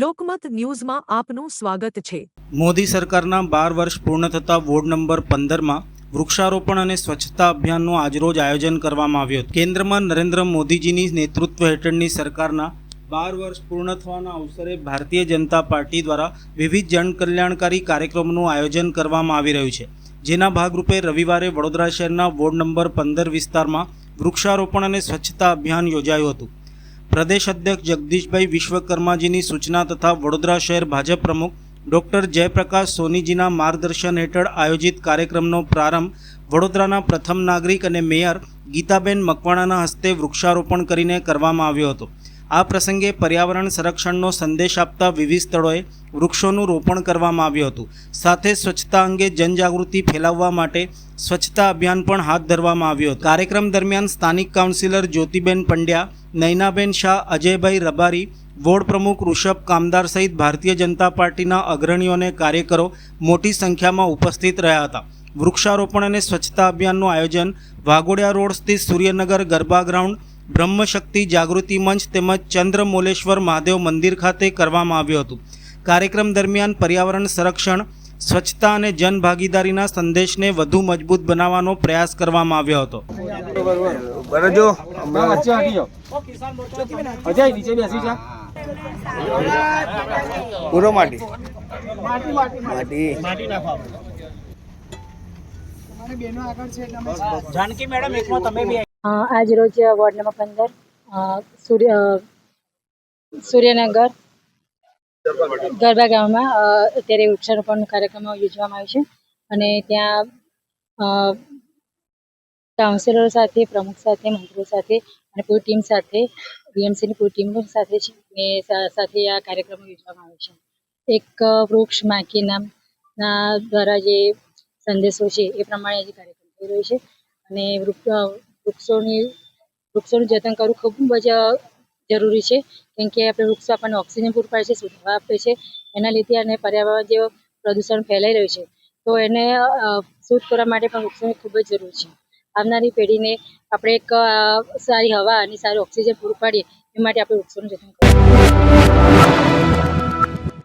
લોકમત ન્યૂઝમાં આપનું સ્વાગત છે। મોદી સરકારના 12 વર્ષ પૂર્ણ થતા વોર્ડ નંબર 15માં વૃક્ષારોપણ અને સ્વચ્છતા અભિયાનનું આજરોજ આયોજન કરવામાં આવ્યું હતું। કેન્દ્રમાં નરેન્દ્ર મોદીજીની નેતૃત્વ હેઠળની સરકારના 12 વર્ષ પૂર્ણ થવાના અવસરે ભારતીય જનતા પાર્ટી દ્વારા વિવિધ જનકલ્યાણકારી કાર્યક્રમોનું આયોજન કરવામાં આવી રહ્યું છે, જેના ભાગરૂપે રવિવારે વડોદરા શહેરના વોર્ડ નંબર 15 વિસ્તારમાં વૃક્ષારોપણ અને સ્વચ્છતા અભિયાન યોજાયું હતું। પ્રદેશ અધ્યક્ષ જગદીશભાઈ વિશ્વકર્માજીની સૂચના તથા વડોદરા શહેર ભાજપ પ્રમુખ ડૉક્ટર જયપ્રકાશ સોનીજીના માર્ગદર્શન હેઠળ આયોજિત કાર્યક્રમનો પ્રારંભ વડોદરાના પ્રથમ નાગરિક અને મેયર ગીતાબેન મકવાણાના હસ્તે વૃક્ષારોપણ કરીને કરવામાં આવ્યો હતો। આ પ્રસંગે પર્યાવરણ સંરક્ષણનો સંદેશ આપતા વિવિધ સ્થળોએ વૃક્ષોનું રોપણ કરવામાં આવ્યું હતું। સાથે સ્વચ્છતા અંગે જનજાગૃતિ ફેલાવવા માટે સ્વચ્છતા અભિયાન પણ હાથ ધરવામાં આવ્યું હતું। કાર્યક્રમ દરમિયાન સ્થાનિક કાઉન્સિલર જ્યોતિબેન પંડ્યા, નૈનાબેન શાહ, અજયભાઈ રબારી, વોર્ડ પ્રમુખ ઋષભ કામદાર સહિત ભારતીય જનતા પાર્ટીના અગ્રણીઓ અને કાર્યકરો મોટી સંખ્યામાં ઉપસ્થિત રહ્યા હતા। વૃક્ષારોપણ અને સ્વચ્છતા અભિયાનનું આયોજન વાઘોડિયા રોડ સ્થિત સૂર્યનગર ગરબા ગ્રાઉન્ડ, બ્રહ્મશક્તિ જાગૃતિ મંચ તેમજ ચંદ્રમૌલેશ્વર મહાદેવ મંદિર ખાતે કરવામાં આવ્યું હતું। કાર્યક્રમ દરમિયાન પર્યાવરણ સંરક્ષણ, સ્વચ્છતા અને જનભાગીદારીના સંદેશને વધુ મજબૂત બનાવવાનો પ્રયાસ કરવામાં આવ્યો હતો। આજ રોજ વોર્ડ નંબર 15 સૂર્યનગર ગરબા ગ્રાઉન્ડમાં અત્યારે વૃક્ષારોપણ કાર્યક્રમ યોજવામાં આવ્યો છે અને ત્યાં કાઉન્સિલરો સાથે, પ્રમુખ સાથે, મંત્રીઓ સાથે અને પૂરી ટીમ સાથે, બીએમસીની પૂરી ટીમ સાથે સાથે આ કાર્યક્રમ યોજવામાં આવ્યો છે। એક વૃક્ષ માં કે નામના દ્વારા જે સંદેશો છે એ પ્રમાણે જે કાર્યક્રમ થઈ રહ્યો છે અને વૃક્ષોનું જતન કરવું ખૂબ જ જરૂરી છે, કેમ કે આપણે વૃક્ષો આપણને ઓક્સિજન પૂરું પાડે છે, શુદ્ધ હવા આપે છે। એના લીધે અને પર્યાવરણ જે પ્રદૂષણ ફેલાઈ રહ્યું છે તો એને શુદ્ધ કરવા માટે પણ વૃક્ષોની ખૂબ જ જરૂર છે। આવનારી પેઢીને આપણે એક સારી હવા અને સારું ઓક્સિજન પૂરું પાડીએ એ માટે આપણે વૃક્ષોનું જતન કરવું।